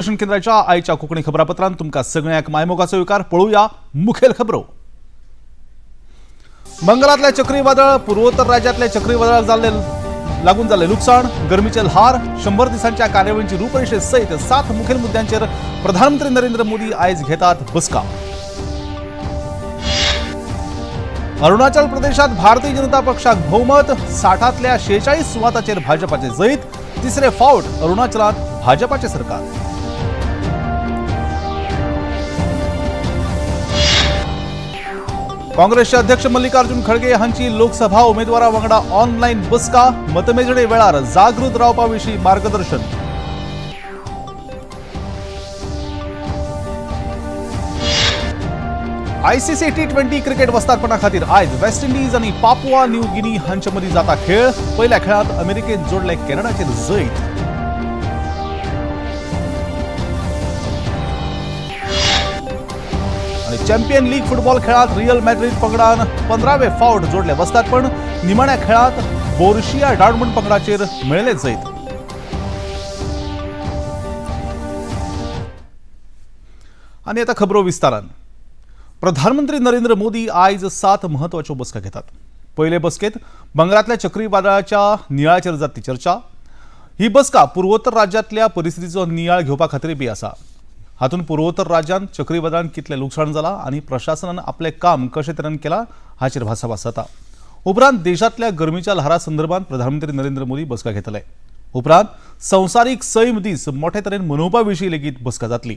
दर्शन केंद्राच्या आयच्या कोकणी खबरापत्रांत तुमका सगळ्यांक मायमोगाचो विकार पळोवया मुखेल खबरो। बंगालातले चक्रीवादळ, पूर्वोत्तर राज्यातले चक्रीवादळ लागून जाल्ले लुकसाण, गरमीचे ल्हार, 100 दिसांच्या कार्यावळींची रूपरेषे सयत 7 मुखेल मुद्द्यांचेर प्रधानमंत्री नरेंद्र मोदी आयज घेतात बसका। अरुणाचल प्रदेशात भारतीय जनता पक्षाक बहुमत, 60तल्या 46 सुवातांचेर भाजपाचे जैत, तिसरे फावट अरुणाचलात भाजपाचे सरकार। काँग्रेसचे अध्यक्ष मल्लिकार्जुन खळगे हांची लोकसभा उमेदवारा वांगडा ऑनलाईन बसका, मतमेजणे वेळार जागृत रावपाविशीं मार्गदर्शन। आयसीसी T20 क्रिकेट वस्तादपणा खातीर आयज वेस्ट इंडीज आनी पापुआ न्यू गिनी हांचे मदीं जाता खेळ। पयल्या खेळांत अमेरिकेन जोडले कॅनडाचेर जैत। चॅम्पियन लीग फुटबॉल खेळात रियल मॅड्रिड पंगडान 15वे फावट जोडले वस्तादपण, निमाण्या खेळात बोरुसिया डॉर्टमुंड पंगडाचेर मेळयले जैत। आनी आता खबरो विस्तारान। प्रधानमंत्री नरेंद्र मोदी आयज 7 महत्वाच्यो बसका घेतात। पयले बसकेत बंगालातल्या चक्रीवादळाच्या नियाळाचेर जातली चर्चा। ही बसका पूर्वोत्तर राज्यातल्या परिस्थितीचो नियाळ घेवपा खातीर बी आसा। हातून पूर्वोत्तर राज्यांत चक्रीवादळान कितले लुकसाण जाला आनी प्रशासनान आपले काम कशे तरेन केला हाचेर भासाभास जाता। उपरांत देशातल्या गरमीच्या लहरा संदर्भात प्रधानमंत्री नरेंद्र मोदी बसका घेतले। उपरांत संवसारीक सैम दीस मोठे तरेन मनोवपा विशीं लेगीत बसका जातली।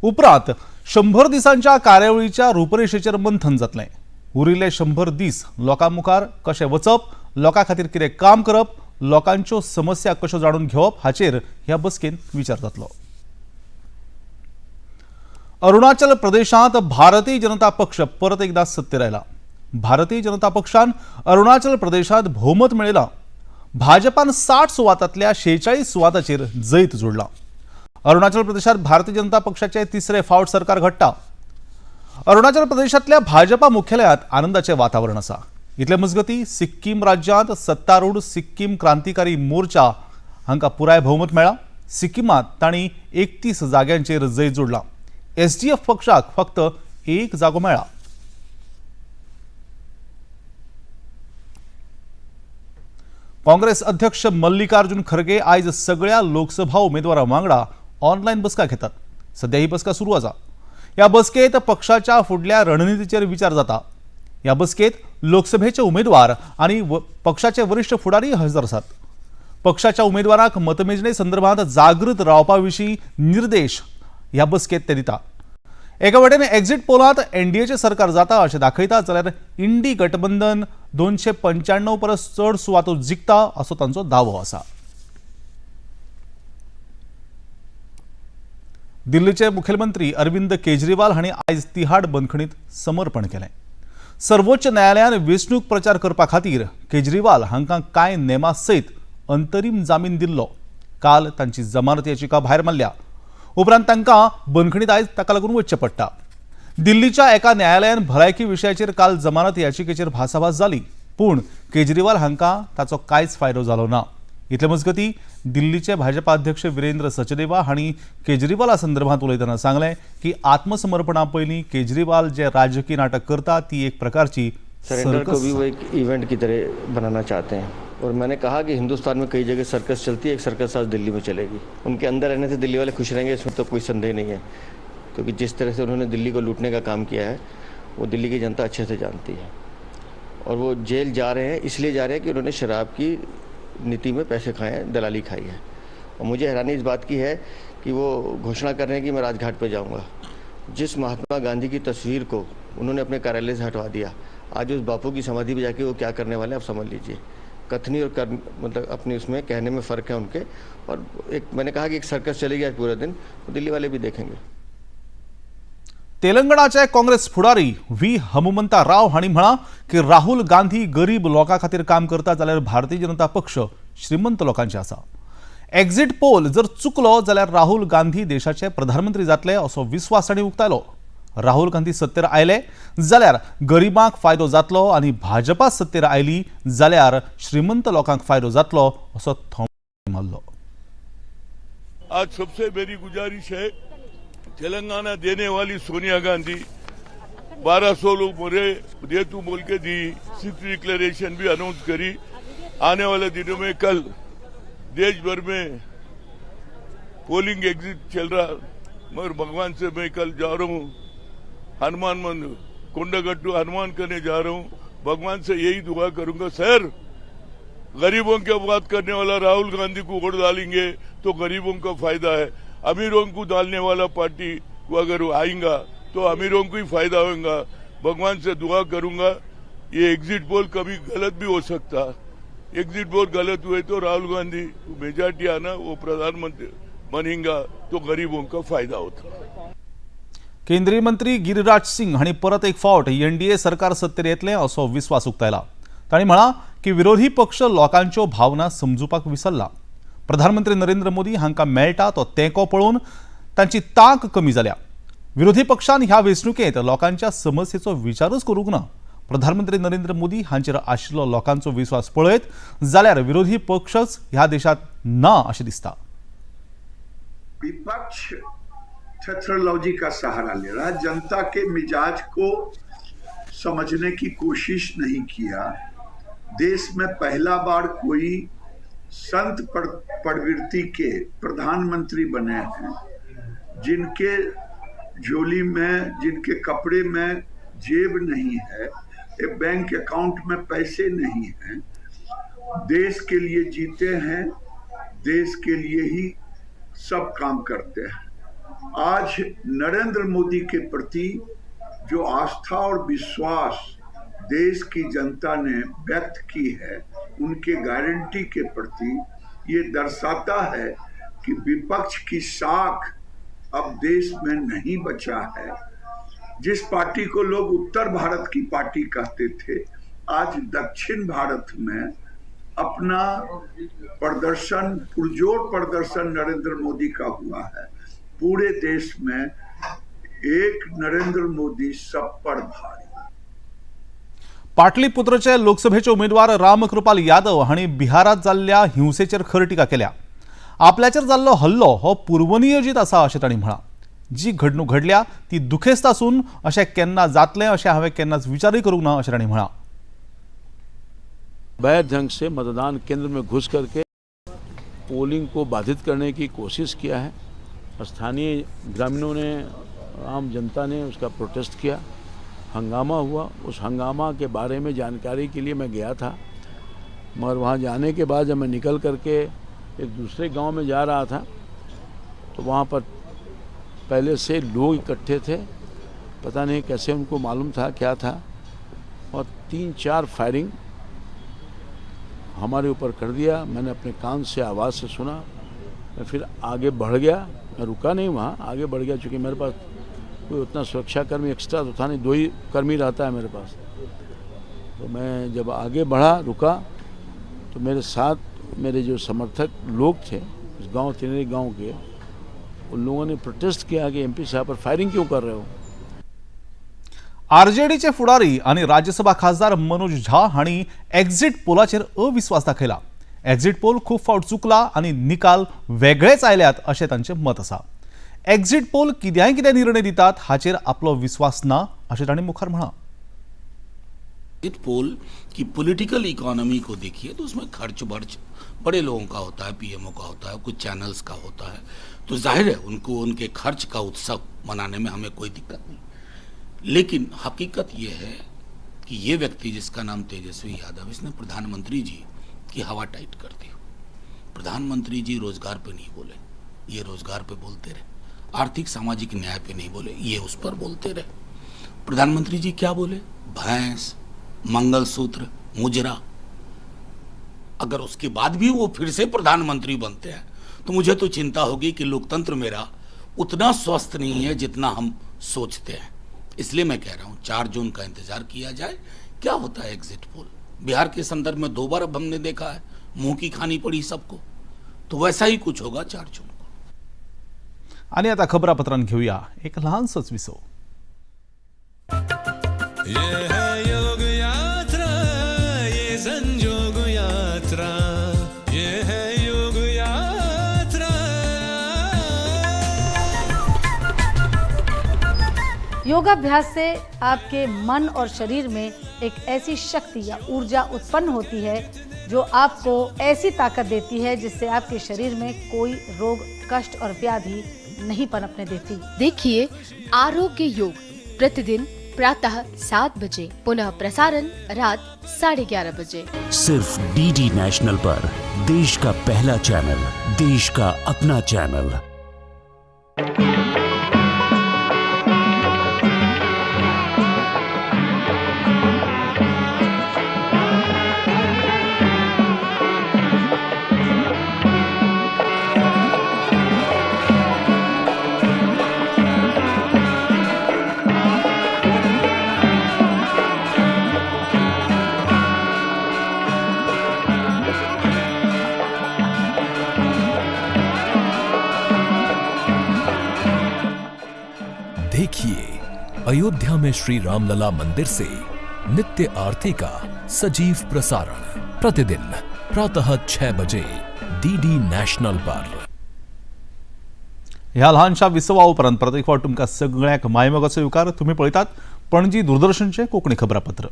उपरांत 100 दिसांच्या कार्यावळीच्या रूपरेषेचेर मंथन जातले। उरिल्ले 100 दीस लोकां मुखार कशे वचप, लोकां खातीर कितें काम करप, लोकांच्यो समस्या कश्यो जाणून घेवप हाचेर ह्या बसकेंत विचार जातलो। अरुणाचल प्रदेशात भारतीय जनता पक्ष परत एकदा सत्तेर आयला। भारतीय जनता पक्षान अरुणाचल प्रदेशात बहुमत मेळयला। भाजपान 60 सुवातांतल्या 46 सुवातांचेर जैत जोडला। अरुणाचल प्रदेशात भारतीय जनता पक्षाचे तिसरे फावट सरकार घडटा। अरुणाचल प्रदेशातल्या भाजपा मुख्यालयात आनंदाचे वातावरण आसा। इतले मजगती सिक्कीम राज्यांत सत्तारूढ सिक्कीम क्रांतिकारी मोर्चा हांकां पुराय बहुमत मेळ्ळा। सिक्कीमात तांणी 31 जाग्यांचेर जैत जोडला। SDF पक्षाक फक्त 1 जागो मेळ्ळा। काँग्रेस अध्यक्ष मल्लिकार्जुन खरगे आयज सगळ्या लोकसभा उमेदवारां वांगडा ऑनलाईन बसका घेतात। सध्या ही बसका सुरू आसा। ह्या बसकेत पक्षाच्या फुडल्या रणनितीचेर विचार जाता। ह्या बसकेत लोकसभेचे उमेदवार आणि पक्षाचे वरिष्ठ फुडारी हजर आसात। पक्षाच्या उमेदवाराक मतमेजणे संदर्भात जागृत रावपाविशीं निर्देश ह्या बसकेत ते दिता। एका वटेन एक्झिट पोलांत NDAचे सरकार जाता अशें दाखयता, जाल्यार इंडी गठबंधन 295 परस चड सुवातो जिखता असो तांचो दावो आसा। दिल्लीचे मुखेलमंत्री अरविंद केजरीवाल हांणी आयज तिहाड बंदखणीत समर्पण केलें। सर्वोच्च न्यायालयान वेंचणूक प्रचार करपा खातीर केजरीवाल हांकां कांय नेमां सयत अंतरीम जामीन दिल्लो। काल तांची जमानत याचिका भायर मारल्या। उपरांत तांकां बंदखणीत आयज ताका लागून वचचें पडटा। दिल्लीच्या एका न्यायालयान भलायकी विशयाचेर काल जमानत याचिकेचेर भासाभास जाली, पूण केजरीवाल हांकां ताचो कांयच फायदो जालो ना। इतले मजगती दिल्लीचे भाजपा अध्यक्ष वीरेंद्र सचदेवा हांणी केजरीवाला संदर्भात उलयतना सांगलें की आत्मसमर्पणा पयलीं केजरीवाल जे राजकीय नाटक करता ती एक प्रकारची सरेंडर को भी वो एक इवेंट की तरह बनाना चाहते हैं। और मैंने कहा कि हिंदुस्तान में कई जगह सर्कस चलती है, एक सर्कस आज दिल्ली में चलेगी। उनके अंदर रहने से दिल्ली वाले खुश रहेंगे, इसमें तो कोई संदेह नहीं है, क्योंकि जिस तरह से उन्होंने दिल्ली को लूटने का काम किया है वो दिल्ली की जनता अच्छे से जानती है। और वो जेल जा रहे हैं इसलिए जा रहे हैं कि उन्होंने शराब की नीति में पैसे खाए हैं, दलाली खाई है। और मुझे हैरानी इस बात की है कि वो घोषणा कर रहे हैं कि मैं राजघाट पर जाऊँगा। जिस महात्मा गांधी की तस्वीर को उन्होंने अपने कार्यालय से हटवा दिया, आज उस बापू की समाधि पे जाके वो क्या करने वाले हैं आप समझ लीजिए। कथनी और कर मतलब अपनी उसमें कहने में फ़र्क है उनके। और एक मैंने कहा कि एक सर्कस चलेगी आज पूरे दिन, तो दिल्ली वाले भी देखेंगे। तेलंगणाचे काँग्रेस फुडारी व्ही हनुमंता राव हांणी म्हळां की राहुल गांधी गरीब लोकां खातीर काम करता, जाल्यार भारतीय जनता पक्ष श्रीमंत लोकांचे आसा। एक्झिट पोल जर चुकलो जाल्यार राहुल गांधी देशाचे प्रधानमंत्री जातले असो विस्वास तांणी उक्तायलो। राहुल गांधी सत्तेर आयले जाल्यार गरिबांक फायदो जातलो आनी भाजपा सत्तेर आयली जाल्यार श्रीमंत लोकांक फायदो जातलो असो थोम मारलो। आज सबसे मेरी गुजारिश है, तेलंगाना देने वाली सोनिया गांधी 1200 लोग मरे दे तू बोल के दी, 6th डिक्लेरेशन भी अनाउंस करी। आने वाले दिनों में कल देश भर में पोलिंग एग्जिट चल रहा, मगर भगवान से मैं कल जा रहा हूँ हनुमान मंदिर कोंडागट्टू हनुमान करने जा रहा हूँ। भगवान से यही दुआ करूंगा, सर गरीबों की बात करने वाला राहुल गांधी को वोट डालेंगे तो गरीबों का फायदा है, अमीरों को डालने वाला पार्टी को अगर आएगा तो अमीरों को ही फायदा होगा। भगवान से दुआ करूंगा, ये एग्जिट पोल कभी गलत भी हो सकता, एग्जिट पोल गलत हुए तो राहुल गांधी को मेजॉरिटी आना, वो प्रधानमंत्री बनेगा तो गरीबों का फायदा होता। केंद्रीय मंत्री गिरिराज सिंग हांणी परत एक फावट एनडीए सरकार सत्तेर येतलें असो विस्वास उक्तायला। तांणी म्हळां की विरोधी पक्ष लोकांच्यो भावना समजुपाक विसरला। प्रधानमंत्री नरेंद्र मोदी हांकां मेळटा तो तेंको पळोवन तांची तांक कमी जाल्या। विरोधी पक्षान ह्या वेंचणुकेंत लोकांच्या समस्येचो विचारच करूंक ना। प्रधानमंत्री नरेंद्र मोदी हांचेर आशिल्लो लोकांचो विश्वास पळयत जाल्यार विरोधी पक्षच ह्या देशांत ना अशें दिसता। विपक्ष टेक्नोलॉजी का सहारा ले रहा, जनता के मिजाज को समझने की कोशिश नहीं किया। देश में पहला बार कोई संत प्रवृत्ति के प्रधानमंत्री बने हैं, जिनके झोली में, जिनके कपड़े में जेब नहीं है, एक बैंक अकाउंट में पैसे नहीं हैं, देश के लिए जीते हैं, देश के लिए ही सब काम करते हैं। आज नरेंद्र मोदी के प्रति जो आस्था और विश्वास देश की जनता ने व्यक्त की है, उनके गारंटी के प्रति ये दर्शाता है कि विपक्ष की साख अब देश में नहीं बचा है। जिस पार्टी को लोग उत्तर भारत की पार्टी कहते थे, आज दक्षिण भारत में अपना प्रदर्शन, पुरजोर प्रदर्शन नरेंद्र मोदी का हुआ है। पूरे देश में एक नरेंद्र मोदी सब पर भारी। पाटलीपुत्रचे लोकसभेचे उमेदवार रामकृपाल यादव हांणी बिहारात जाल्ल्या हिंसेचेर खर टिका केल्या। आपल्याचेर जाल्लो हल्लो हो पूर्वनियोजित आसा अशें तांणी म्हळां। जी घडणूक घडल्या ती दुखेस्त आसून अशें केन्ना जातलें अशें हांवें केन्नाच विचारय करूंक ना अशें तांणी म्हळां। अवैध ढंग से मतदान केंद्र में घुस करके पोलिंग को बाधित करने की कोशिश किया है। स्थानीय ग्रामीणों ने, आम जनता ने उसका प्रोटेस्ट किया, हंगामा हुआ। उस हंगामा के बारे में जानकारी के लिए मैं गया था, मगर वहाँ जाने के बाद जब मैं निकल करके एक दूसरे गांव में जा रहा था तो वहाँ पर पहले से लोग इकट्ठे थे, पता नहीं कैसे उनको मालूम था क्या था, और 3-4 फायरिंग हमारे ऊपर कर दिया। मैंने अपने कान से आवाज़ से सुना, मैं फिर आगे बढ़ गया, मैं रुका नहीं, वहाँ आगे बढ़ गया, चूँकि मेरे पास कोई उतना सुरक्षाकर्मी एक्स्ट्रा तो था नहीं, 2 ही कर्मी रहता है मेरे पास। तो मैं जब आगे बढ़ा, रुका, तो मेरे साथ मेरे जो समर्थक लोग थे इस गांव तिनेरी गांव के, उन लोगों ने प्रोटेस्ट किया कि एमपी साहब पर फायरिंग क्यों कर रहे हो। आरजेडीचे फुडारी आणि राज्यसभा खासदार मनोज झा हांणी एक्झिट पोलाचेर अविश्वास दाखयला। एक्झिट पोल खूब फावट चुकला आणि निकाल वेगळेच आयल्यात अशें तांचें मत आसा। एक्झिट पोल कितें निर्णय दितात हाचेर आपलो विश्वास ना अशें तांणी मुखार म्हळां। एक्जिट पोल की पॉलिटिकल इकोनॉमी को देखिए तो उसमें खर्च बर्च बड़े लोगों का होता है, पीएमओ का होता है, कुछ चैनल्स का होता है, तो जाहिर है उनको उनके खर्च का उत्सव मनाने में हमें कोई दिक्कत नहीं। लेकिन हकीकत ये है कि ये व्यक्ति जिसका नाम तेजस्वी यादव, इसने प्रधानमंत्री जी की हवा टाइट कर दी। प्रधानमंत्री जी रोजगार पे नहीं बोले, ये रोजगार पे बोलते रहे। आर्थिक सामाजिक न्याय पे नहीं बोले, ये उस पर बोलते रहे। प्रधानमंत्री जी क्या बोले? भैंस, मंगलसूत्र, मुजरा। अगर उसके बाद भी वो फिर से प्रधानमंत्री बनते हैं तो मुझे तो चिंता होगी कि लोकतंत्र मेरा उतना स्वस्थ नहीं है जितना हम सोचते हैं। इसलिए मैं कह रहा हूं 4 जून का इंतजार किया जाए, क्या होता है एग्जिट पोल। बिहार के संदर्भ में 2 बार अब हमने देखा है, मुंह की खानी पड़ी सबको, तो वैसा ही कुछ होगा 4 जून को। आणि आता खबरापत्रांत घेऊया एक लहानसंच विसव। ये है योग यात्रा, ये संजोग यात्रा, ये है योग यात्रा, योगाभ्यास से आपके मन और शरीर में एक ऐसी शक्ति या ऊर्जा उत्पन्न होती है जो आपको ऐसी ताकत देती है जिससे आपके शरीर में कोई रोग, कष्ट और व्याधि नहीं पनपने देती। देखिए आरोग्य योग प्रतिदिन प्रातः 7 बजे, पुनः प्रसारण रात 11:30 बजे, सिर्फ डीडी नेशनल पर। देश का पहला चैनल, देश का अपना चैनल। देखिए अयोध्या में श्री रामलला मंदिर से नित्य आरती का सजीव प्रसारण प्रतिदिन प्रातः 6 बजे डीडी नॅशनल पर। ह्या लहानशा विसवा उपरांत परत एक फावट तुमकां सगळ्यांक मायमोगाचो येवकार। तुम्ही पळयतात पणजी दूरदर्शनचे कोंकणी खबरापत्र।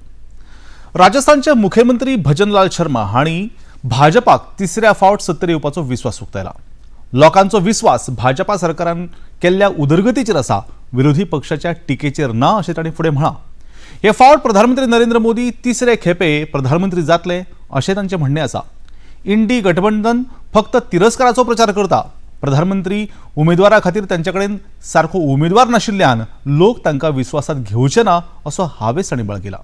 राजस्थानचे मुख्यमंत्री भजनलाल शर्मा हांणी भाजपाक तिसऱ्या फावट सत्तेर येवपाचो विश्वास उक्तायला। लोकांचो विश्वास भाजपा सरकारान केल्ल्या उदरगतीचेर आसा, विरोधी पक्षाच्या टिकेचेर ना अशें तांणी फुडें म्हळां। हे फावट प्रधानमंत्री नरेंद्र मोदी तिसरे खेपे प्रधानमंत्री जातले अशें तांचें म्हणणें आसा। इंडी गठबंधन फक्त तिरस्काराचो प्रचार करता। प्रधानमंत्री उमेदवारा खातीर तांचे कडेन सारको उमेदवार नाशिल्ल्यान लोक तांकां विश्वासात घेवचे ना असो हावेस तांणी बाळगिला।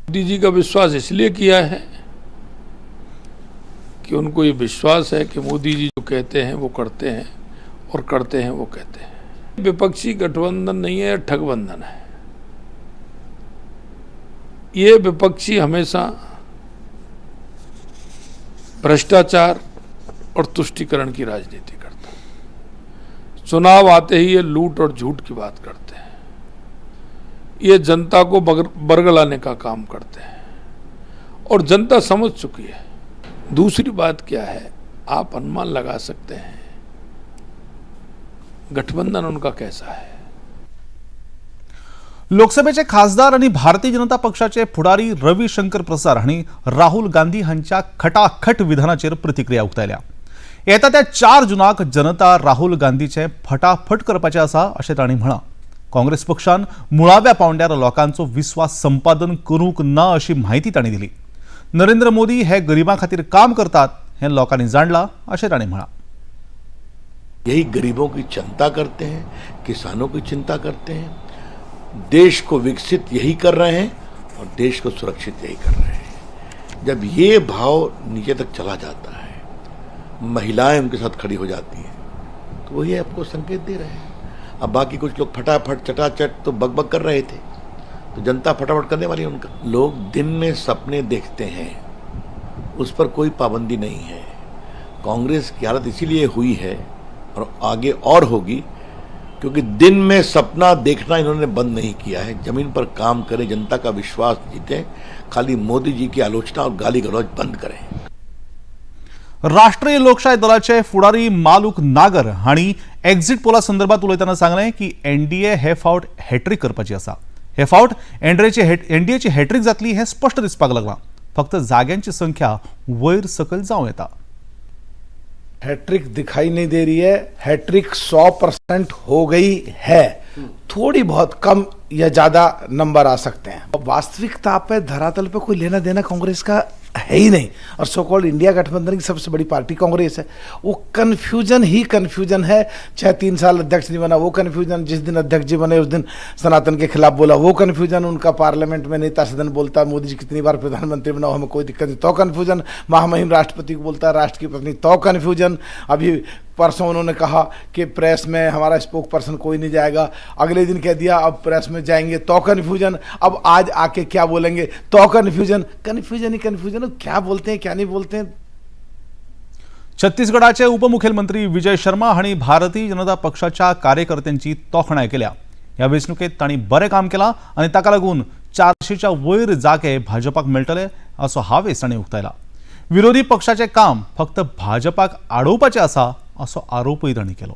मोदी जी का विश्वास इसलिए किया है कि उनको ये विश्वास है कि मोदी जी जो कहते हैं वो करते हैं और करते हैं वो कहते हैं। विपक्षी गठबंधन नहीं है, ठगबंधन है। ये विपक्षी हमेशा भ्रष्टाचार और तुष्टीकरण की राजनीति करता है। चुनाव आते ही ये लूट और झूठ की बात करते हैं। ये जनता को बरगलाने का काम करते हैं और जनता समझ चुकी है। दूसरी बात क्या है, आप अनुमान लगा सकते हैं गठबंधन उनका कैसा है। लोकसभेचे खासदार आणि भारतीय जनता पक्षाचे फुडारी रविशंकर प्रसाद हांणी राहुल गांधी हांच्या खटाखट विधानाचेर प्रतिक्रिया उक्तायल्या। येता त्या 4 जुनाक जनता राहुल गांधीचे फटाफट करपाचे आसा अशें तांणी म्हळां। काँग्रेस पक्षान मुळाव्या पांवड्यार लोकांचो विश्वास संपादन करूंक ना अशी माहिती तांणी दिली। नरेंद्र मोदी हे गरिबां खातीर काम करतात हे लोकांनी जाणला अशें तांणी म्हळां। यही गरीबों की चिंता करते हैं, किसानों की चिंता करते हैं, देश को विकसित यही कर रहे हैं और देश को सुरक्षित यही कर रहे हैं। जब ये भाव नीचे तक चला जाता है, महिलाएं उनके साथ खड़ी हो जाती हैं, तो वही आपको संकेत दे रहे हैं। अब बाकी कुछ लोग फटाफट चटाचट तो बकबक कर रहे थे, तो जनता फटाफट करने वाली है उनका। लोग दिन में सपने देखते हैं, उस पर कोई पाबंदी नहीं है। कांग्रेस की हालत इसीलिए हुई है और आगे और होगी क्योंकि दिन में सपना देखना इन्होंने बंद नहीं किया है। जमीन पर काम करें, जनता का विश्वास जीतें, खाली मोदी जी की आलोचना और गाली गलौज बंद करें। राष्ट्रीय लोकशाही दलाचे फुडारी मालूक नागर हांणी एक्झिट पोला संदर्भात उलयतना सांगलें की एनडीए हे फावट हॅट्रिक करपाची आसा। हे फावट एनडीएची हॅट्रिक जातली हे स्पष्ट दिसपाक लागलां। फक्त जाग्यांची संख्या वयर सकयल जावं येता। हैट्रिक दिखाई नहीं दे रही है, हैट्रिक 100% हो गई है। थोड़ी बहुत कम या ज्यादा नंबर आ सकते हैं। वास्तविकता पे धरातल पे कोई लेना देना कांग्रेस का है ही नहीं। और सो कॉल्ड इंडिया गठबंधन की सबसे बड़ी पार्टी कांग्रेस है। वो कन्फ्यूजन ही कन्फ्यूजन है। चाहे 3 साल अध्यक्ष नहीं बना वो कन्फ्यूजन, जिस दिन अध्यक्ष जी बने उस दिन सनातन के खिलाफ बोला वो कन्फ्यूजन, उनका पार्लियामेंट में नेता सदन बोलता मोदी जी कितनी बार प्रधानमंत्री बना हमें कोई दिक्कत नहीं तो कन्फ्यूजन, महामहिम राष्ट्रपति को बोलता राष्ट्र की पत्नी तो कन्फ्यूजन। अभी परसों उन्होंने कहा कि प्रेस में हमारा स्पोक पर्सन कोई नहीं जाएगा, अगले दिन कह दिया अब प्रेस में जाएंगे तो कन्फ्यूजन, अब आज आके क्या बोलेंगे तो कन्फ्यूजन। कन्फ्यूजन ही कन्फ्यूजन, क्या बोलते हैं क्या नहीं बोलते हैं। छत्तीसगडाचे उपमुख्यमंत्री विजय शर्मा हांणी भारतीय जनता पक्षाच्या कार्यकर्त्यांची तोखणाय केल्या। ह्या वेंचणुकेत तांणी बरें काम केलां आनी ताका लागून 400च्या वयर जागे भाजपाक मेळटले असो हावेस तांणी उक्तायला। विरोधी पक्षाचे काम फक्त भाजपाक आडोवपाचें आसा असो आरोपय तांणी केलो।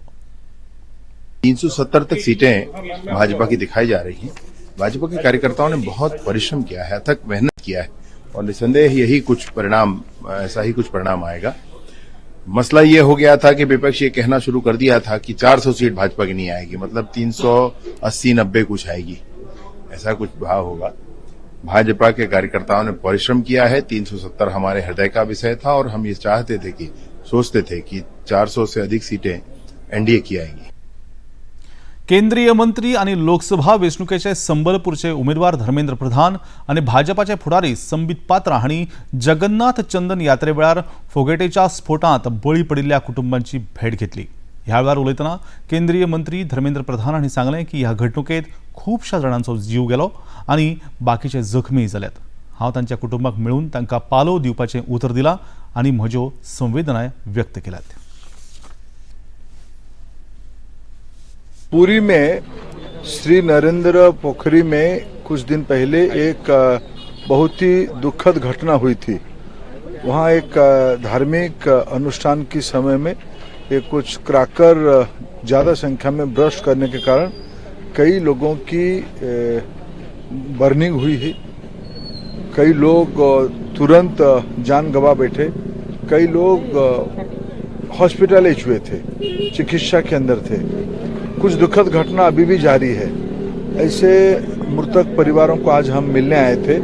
370 तक सीटें भाजपा की दिखाई जा रही हैं। भाजपा के कार्यकर्ताओं ने बहुत परिश्रम किया है, अथक मेहनत किया है और निसंदेह यही कुछ परिणाम, ऐसा ही कुछ परिणाम आएगा। मसला ये हो गया था कि विपक्ष ये कहना शुरू कर दिया था कि 400 सीट भाजपा की नहीं आएगी, मतलब 380-90 कुछ आएगी, ऐसा कुछ भाव होगा। भाजपा के कार्यकर्ताओं ने परिश्रम किया है। 370 हमारे हृदय का विषय था और हम ये चाहते थे कि सोचते थे कि 400 से अधिक सीटें एनडीए की आएंगी। केंद्रीय मंत्री आणि लोकसभा वेंचणुकेचे संबलपूरचे उमेदवार धर्मेंद्र प्रधान आणि भाजपाचे फुडारी संबित पात्रा हांणी जगन्नाथ चंदन यात्रेवेळार फोगेटेच्या स्फोटांत बळी पडिल्ल्या कुटुंबांची भेट घेतली। ह्या वेळार उलयतना केंद्रीय मंत्री धर्मेंद्र प्रधान हांणी सांगलें की ह्या घडणुकेत खूपशा जाणांचो जीव गेलो आणि बाकीचे जखमी जाल्यात। हांव तांच्या कुटुंबाक मेळून तांकां पालो दिवपाचें उतर दिलां आणि म्हज्यो संवेदनाय व्यक्त केल्यात। पुरी में श्री नरेंद्र पोखरी में कुछ दिन पहले एक बहुत ही दुखद घटना हुई थी। वहाँ एक धार्मिक अनुष्ठान के समय में एक कुछ क्रैकर ज्यादा संख्या में ब्रस्ट करने के कारण कई लोगों की बर्निंग हुई है। कई लोग तुरंत जान गंवा बैठे, कई लोग हॉस्पिटलाइज हुए थे, चिकित्सा के अंदर थे। कुछ दुखद घटना अभी भी जारी है। ऐसे मृतक परिवारों को आज हम मिलने आए थे।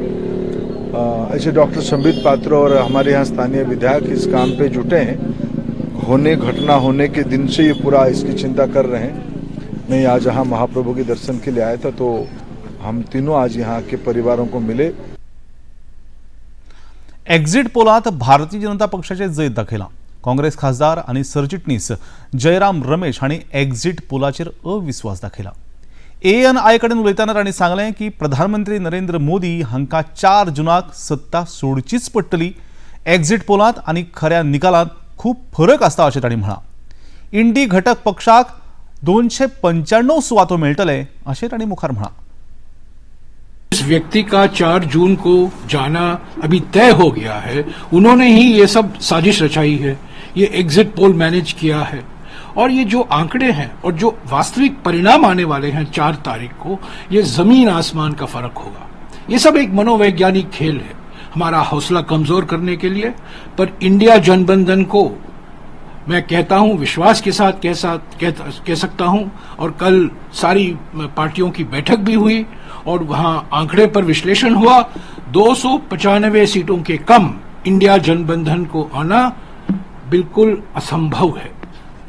ऐसे डॉक्टर संबित पात्र और हमारे यहाँ स्थानीय विधायक इस काम पे जुटे हैं। घटना होने के दिन से ये पूरा इसकी चिंता कर रहे हैं। मैं आज यहाँ महाप्रभु के दर्शन के लिए आया था, तो हम तीनों आज यहाँ के परिवारों को मिले। एक्झिट पोलात भारतीय जनता पक्षाचे जैत दाखयलां। काँग्रेस खासदार आणि सरचिटणीस जयराम रमेश हांणी एक्झिट पोलाचेर अविश्वास दाखयला। ANI कडेन उलयतना तांणी सांगलें की प्रधानमंत्री नरेंद्र मोदी हांकां 4 जुनाक सत्ता सोडचीच पडटली। एक्झिट पोलांत आनी खऱ्या निकालांत खूब फरक आसता अशें तांणी म्हळां। इंडी घटक पक्षाक 295 सुवातो मेळटले अशें तांणी मुखार म्हळां। इस व्यक्ति का 4 जून को जाना अभी तय हो गया है। उन्होंने ही ये सब साजिश रचाई है, ये एग्जिट पोल मैनेज किया है और ये जो आंकड़े हैं और जो वास्तविक परिणाम आने वाले हैं 4 तारीख को, ये जमीन आसमान का फर्क होगा। ये सब एक मनोवैज्ञानिक खेल है हमारा हौसला कमजोर करने के लिए। पर इंडिया जनबंधन को मैं कहता हूं, विश्वास के साथ कह सकता हूं। और कल सारी पार्टियों की बैठक भी हुई और वहां आंकड़े पर विश्लेषण हुआ। 295 सीटों के कम इंडिया जनबंधन को आना बिल्कुल असंभव है।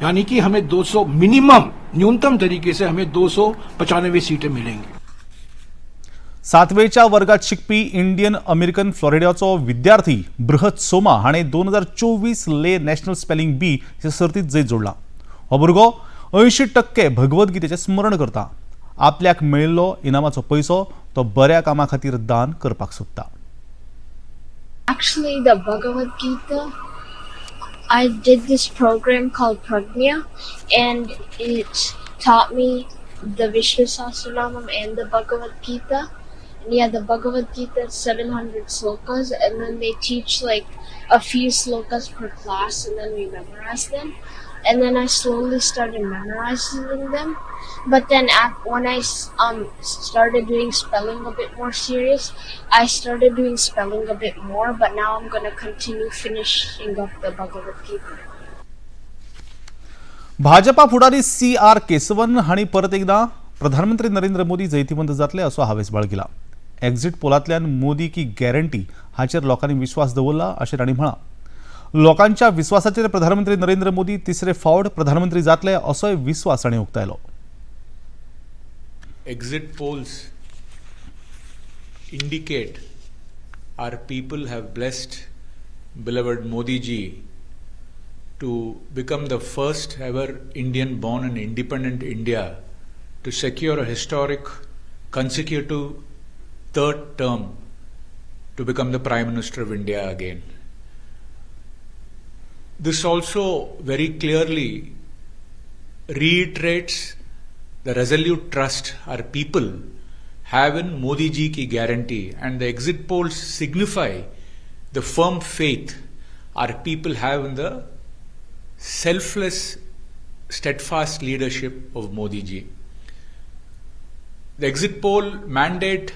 यानी कि हमें 200 मिनिमम, न्यूनतम तरीके से हमें 295 सीटें मिलेंगी। 7वेच्या वर्गात शिकपी इंडियन अमेरिकन फ्लोरिडाचो विद्यार्थी बृहत सोमा हाणें 2024 ले नॅशनल स्पेलिंग बी ह्या सर्तीत जैत जोडला। हो भुरगो 80% भगवद्गीतेचें स्मरण करता। आपल्याक मेळिल्लो इनामाचो पैसो तो बऱ्या कामा खातीर दान करपाक सोदता। Actually, the Bhagavad Gita, I did this program called Pragnya, and it taught me the Vishnu Sahasranamam and the Bhagavad Gita. And yeah, the Bhagavad Gita is 700 slokas, and then they teach like a few slokas per class, and then we memorize them. And then I slowly started memorizing them. But then when I started doing spelling a bit more serious, I started doing spelling a bit more, but now I'm going to continue finishing up the Bhagavad Gita. Bhajpa फुडारी CR Kesavan हांणी परत एकदा प्रधानमंत्री नरेंद्र मोदी जैतिवंत जातले असो हावेस बाळगिला। Exit पोलांतल्यान Modi की गॅरंटी हाचेर लोकांनी विश्वास दवरला अशें तांणी म्हळां। लोकांच्या विश्वासाचेर प्रधानमंत्री नरेंद्र मोदी तिसरे फावट प्रधानमंत्री जातले असोय विश्वास तांणी उक्तायलो। Exit polls indicate our people have blessed beloved Modi ji to become the first ever Indian born in independent India to secure a historic consecutive third term to become the Prime Minister of India again. This also very clearly reiterates the resolute trust our people have in Modi ji ki guarantee, and the exit polls signify the firm faith our people have in the selfless steadfast leadership of Modi ji. The exit poll mandate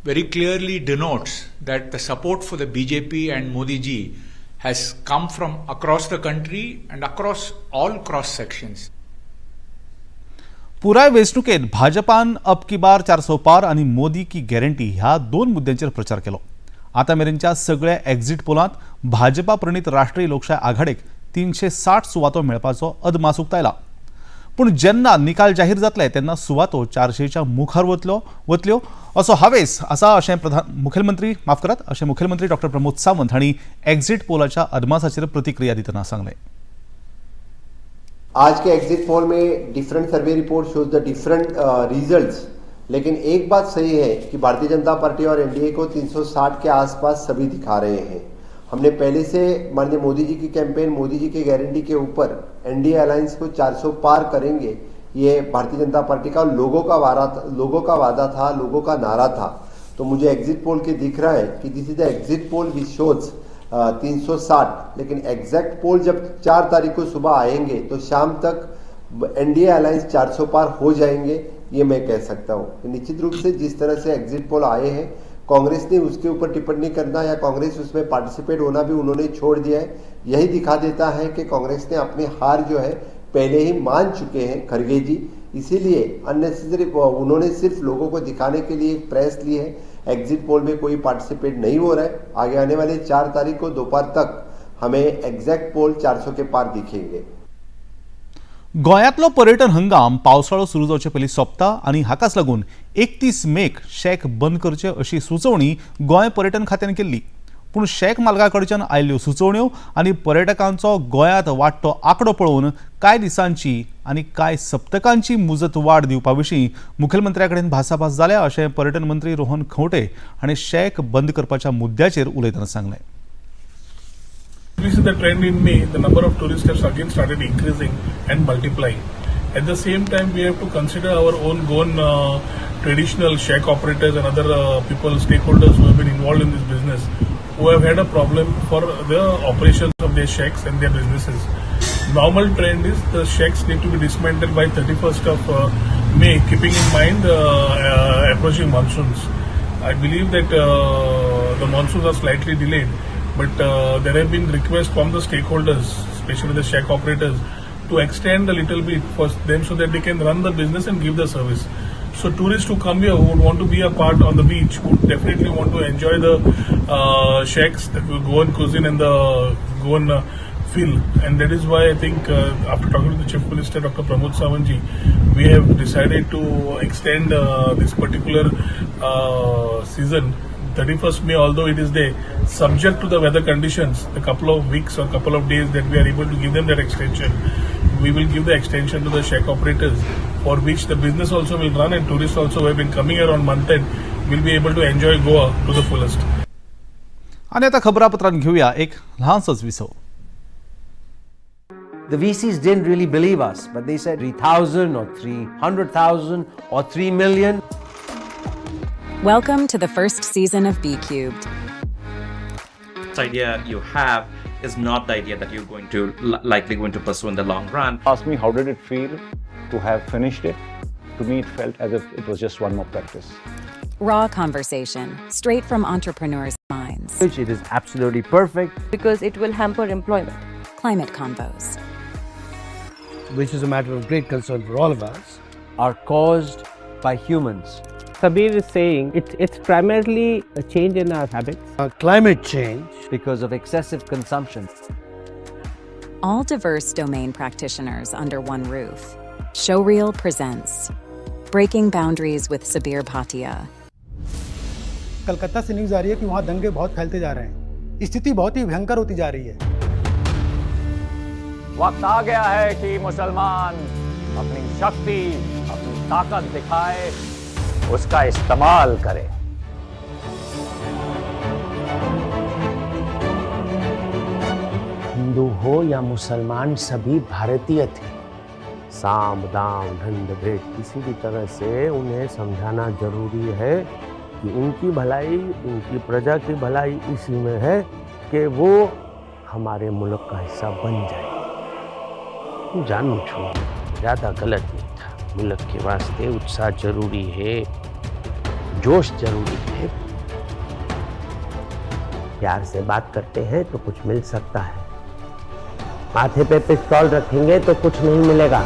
very clearly denotes that the support for the BJP and Modi ji has come from across the country and across all cross sections. पुराय वेंचणुकेत भाजपान अब की बार 400 पार आणि मोदी की guarantee ह्या दोन मुद्द्यांचेर प्रचार केलो. आतामेरेनच्या सगळ्या एक्झिट पोलांत भाजपा प्रणीत राष्ट्रीय लोकशाय आघाडीक 360 सुवातो मेळपाचो अदमास उक्तायला. पूण जेन्ना निकाल जाहीर जातले तेन्ना सुवातो 400च्या मुखार वतल्यो असो हावेस आसा अशें मुखेलमंत्री डॉक्टर प्रमोद सावंत हांणी एक्झिट पोलाच्या अदमासाचेर प्रतिक्रिया दितना सांगलें. आज के एग्जिट पोल में different survey report shows the different results, लेकिन एक बात सही है कि भारतीय जनता पार्टी और एनडीए को 360 के आसपास सभी दिखा रहे हैं. हमने पहले से माननीय मोदी जी की कैंपेन, मोदी जी की गारंटी के ऊपर एनडीए अलायंस को 400 पार करेंगे, ये भारतीय जनता पार्टी का लोगों का वादा था, लोगों का नारा था. तो मुझे एग्जिट पोल के दिख रहा है कि this is the exit poll which shows 360, लेकिन एग्जैक्ट पोल जब 4 तारीख को सुबह आएंगे तो शाम तक एनडीए अलायंस 400 पार हो जाएंगे, ये मैं कह सकता हूँ. निश्चित रूप से जिस तरह से एग्जिट पोल आए हैं, कांग्रेस ने उसके ऊपर टिप्पणी करना या कांग्रेस उसमें पार्टिसिपेट होना भी उन्होंने छोड़ दिया है. यही दिखा देता है कि कांग्रेस ने अपनी हार जो है पहले ही मान चुके हैं खड़गे जी. इसीलिए अननेसेसरी उन्होंने सिर्फ लोगों को दिखाने के लिए प्रेस ली है. एग्जिट पोल में कोई पार्टिसिपेट नहीं हो रहा है. आगे आने वाले 4 तारीख को दोपहर तक हमें एग्जैक्ट पोल 400 के पार दिखेंगे. गोंयांतलो पर्यटन हंगाम पावसाळो सुरू जावचे पयलीं सोंपता आनी हाकाच लागून 31 मेक शेक बंद करचे अशी सुचोवणी गोंय पर्यटन खात्यान केल्ली. पूण शेक मालकाकडच्यान आयिल्ल्यो सुचोवण्यो आनी पर्यटकांचो गोंयांत वाडटो आंकडो पळोवन कांय दिसांची आनी कांय सप्तकांची मुजत वाड दिवपा विशीं मुखेलमंत्र्या कडेन भासाभास जाल्या अशें पर्यटन मंत्री रोहन खंवटे हांणी शेक बंद करपाच्या मुद्द्याचेर उलयतना सांगलें. We see the trend in May, the number of tourists have again started increasing and multiplying. At the same time, we have to consider our own traditional shack operators and other people, stakeholders who have been involved in this business, who have had a problem for the operations of their shacks and their businesses. Normal trend is the shacks need to be dismantled by 31st of May, keeping in mind approaching monsoons. I believe that the monsoons are slightly delayed, but there have been requests from the stakeholders, especially the shack operators, to extend a little bit for them so that they can run the business and give the service. So tourists who come here who would want to be a part on the beach would definitely want to enjoy the shacks, the Goan cuisine and the Goan feel. And that is why I think after talking to the Chief Minister Dr. Pramod Sawant ji, we have decided to extend this particular season 31st May, although it is there, subject to the weather conditions, the couple of weeks or couple of days that we are able to give them that extension. We will give the extension to the shack operators, for which the business also will run and tourists also who have been coming here on month end will be able to enjoy Goa to the fullest. आणि आता खबरापत्रांत घेऊया एक लहानसोच विसव. The VCs didn't really believe us, but they said 3,000 or 300,000 or 3 million. Welcome to the first season of B Cubed. This idea you have is not the idea that you're going to likely going to pursue in the long run. Ask me how did it feel to have finished it. To me, it felt as if it was just one more practice. Raw conversation, straight from entrepreneurs' minds. It is absolutely perfect because it will hamper employment. Climate convos, which is a matter of great concern for all of us, are caused by humans. Sabir is saying it's primarily a change in our habits. Climate change. Because of excessive consumption. All diverse domain practitioners under one roof. Showreel presents Breaking Boundaries with Sabir Bhatia. Calcutta से news आ रही है कि वहाँ दंगे बहुत फैलते जा रहे हैं. स्थिति बहुत ही भयंकर होती जा रही है. वक्त आ गया है कि मुसलमान अपनी शक्ति, अपनी ताकत दिखाए, उसका इस्तेमाल करे. हिंदू हो या मुसलमान सभी भारतीय थे. साम दाम दंड भेद किसी भी तरह से उन्हें समझाना जरूरी है कि उनकी भलाई, उनकी प्रजा की भलाई इसी में है कि वो हमारे मुल्क का हिस्सा बन जाए. जानू छू ज़्यादा गलत नहीं था। मुल्क के वास्ते उत्साह जरूरी है, जोश जरूरी है। प्यार से बात करते हैं तो कुछ मिल सकता है, माथे पे पिस्तौल रखेंगे तो कुछ नहीं मिलेगा।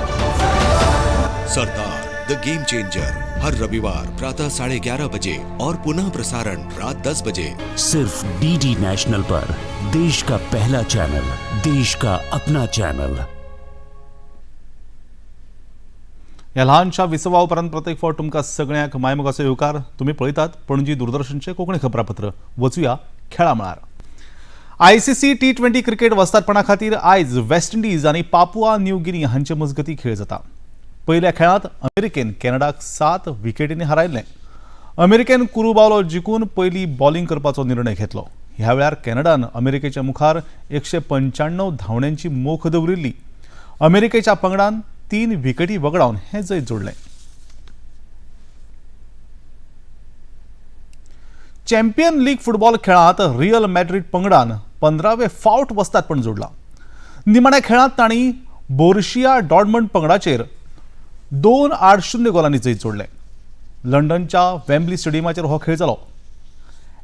सरदार द गेम चेंजर हर रविवार प्रातः 11:30 बजे और पुनः प्रसारण रात 10 बजे सिर्फ डीडी नेशनल पर। देश का पहला चैनल, देश का अपना चॅनल। ह्या ल्हानशा विसवापर्यंत प्रत्येक फावट तुमकां सगळ्यांक मायमोगाचो येवकार। तुम्ही पळयतात पणजी दूरदर्शनचे कोंकणी खबरापत्र। वचूया खेळा मळार। ICC T20 क्रिकेट वस्तादपणा खातीर आयज वेस्ट इंडीज आनी पापुआ न्यू गिनी हांचे मजगती खेळ जाता। पहिल्या खेळांत अमेरिकेन कॅनडाक 7 विकेटींनी हारायले। अमेरिकेन कुरुबावलो जिखून पयली बॉलिंग करपाचो निर्णय घेतलो। ह्या वेळार कॅनडान अमेरिकेच्या मुखार 195 धांवड्यांची मोख दवरिल्ली। अमेरिकेच्या पंगडान 3 विकेटी वगडावन हे जैत जोडले। चॅम्पियन लीग फुटबॉल खेळांत रियल मॅड्रिड पंगडान 15वे फावट वस्तादपण जोडला। निमाण्या खेळांत तांणी बोरुसिया डॉर्टमंड पंगडाचेर 2-8 गोलांनी जैत जोडले। लंडनच्या वेम्बली स्टेडियमाचेर हो खेळ जालो।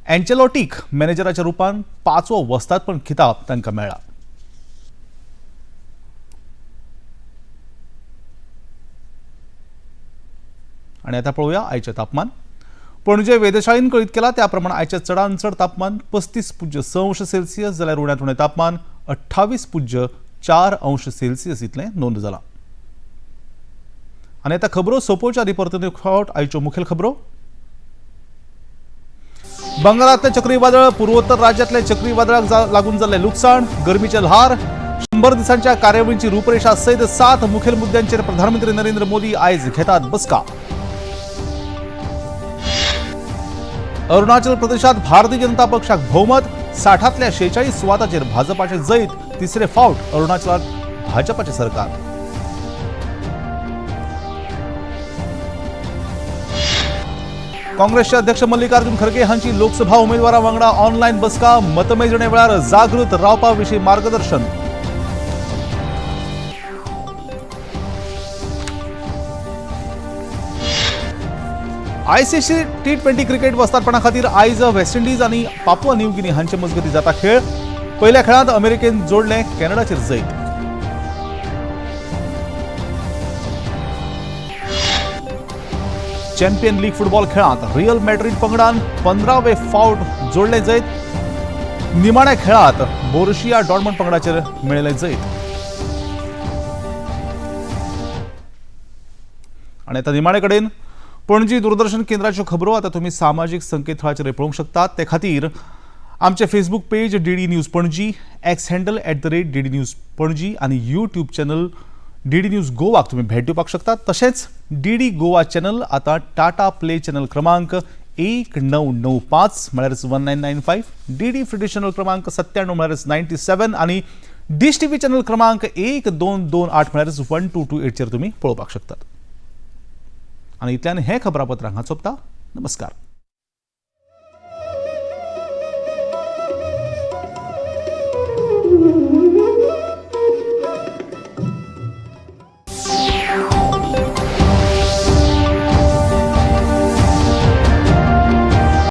एन्चेलोटीक मॅनेजराच्या रुपान 5वो वस्तादपण खिताब तांकां मेळ्ळा। आणि आता पळोवया आयचे तापमान। पणजे वेधशाळेन कळीत केला त्या प्रमाण आयचे चडांत चड तापमान 35.6°C जाल्यार उण्यांत उणें तापमान 28.4°C इतलें नोंद जाला। आनी आतां खबरो सोंपोवच्या आदी परतून एक फावट आयच्यो मुखेल खबरो। बंगालांतलें चक्रीवादळ, पूर्वोत्तर राज्यांतले चक्रीवादळाक लागून जाल्लें लुकसाण, गरमीचे ल्हार, 100 दिसांच्या कार्यावळीची रूपरेषा सयत 7 मुखेल मुद्द्यांचेर प्रधानमंत्री नरेंद्र मोदी आयज घेतात बसका। अरुणाचल प्रदेशात भारतीय जनता पक्षाक भोवमत, 60तल्या 46 सुवातांचेर भाजपाचे जैत, तिसरे फावट अरुणाचलात भाजपाचे सरकार। काँग्रेसचे अध्यक्ष मल्लिकार्जुन खरगे हांची लोकसभा उमेदवारां वांगडा ऑनलायन बसका, मतमेजणे वेळार जागृत रावपा विशीं मार्गदर्शन। ICC T20 क्रिकेट वस्तादपणा खातीर आयज वेस्ट इंडीज आनी पापुआ न्यू गिनी हांचे मजगती जाता खेळ। पहिल्या खेळांत अमेरिकेन जोडले कॅनडाचेर जैत। चॅम्पियन लीग फुटबॉल खेळांत रियल मॅड्रिड पंगडान 15वे फावट जोडले जैत। निमाण्या खेळांत बोरुसिया डॉर्टमंड पंगडाचेर मेळयले जैत। आनी आतां निमाणे कडेन पणजी दूरदर्शन केंद्राच्यो खबरो आता तुम्ही सामाजीक संकेतथळाचेर पळोवंक शकतात। ते खातीर आमचे Facebook page DD news Panaji, x handle @DD news Panaji आणि यूट्यूब चॅनल DD न्यूज गोवाक तुम्ही भेट दिवपाक शकतात। तशेंच DD गोवा चॅनल आता टाटा प्ले चॅनल क्रमांक 1995 म्हळ्यार 1995, DD फ्री चॅनल क्रमांक 97 म्हळ्यार 97 आणि डिश TV चॅनल क्रमांक 1228 म्हळ्यार 1228 चेर तुम्ही पळोवपाक शकतात। आणि इतल्यान हे खबरापत्र हांगा सोंपता। नमस्कार।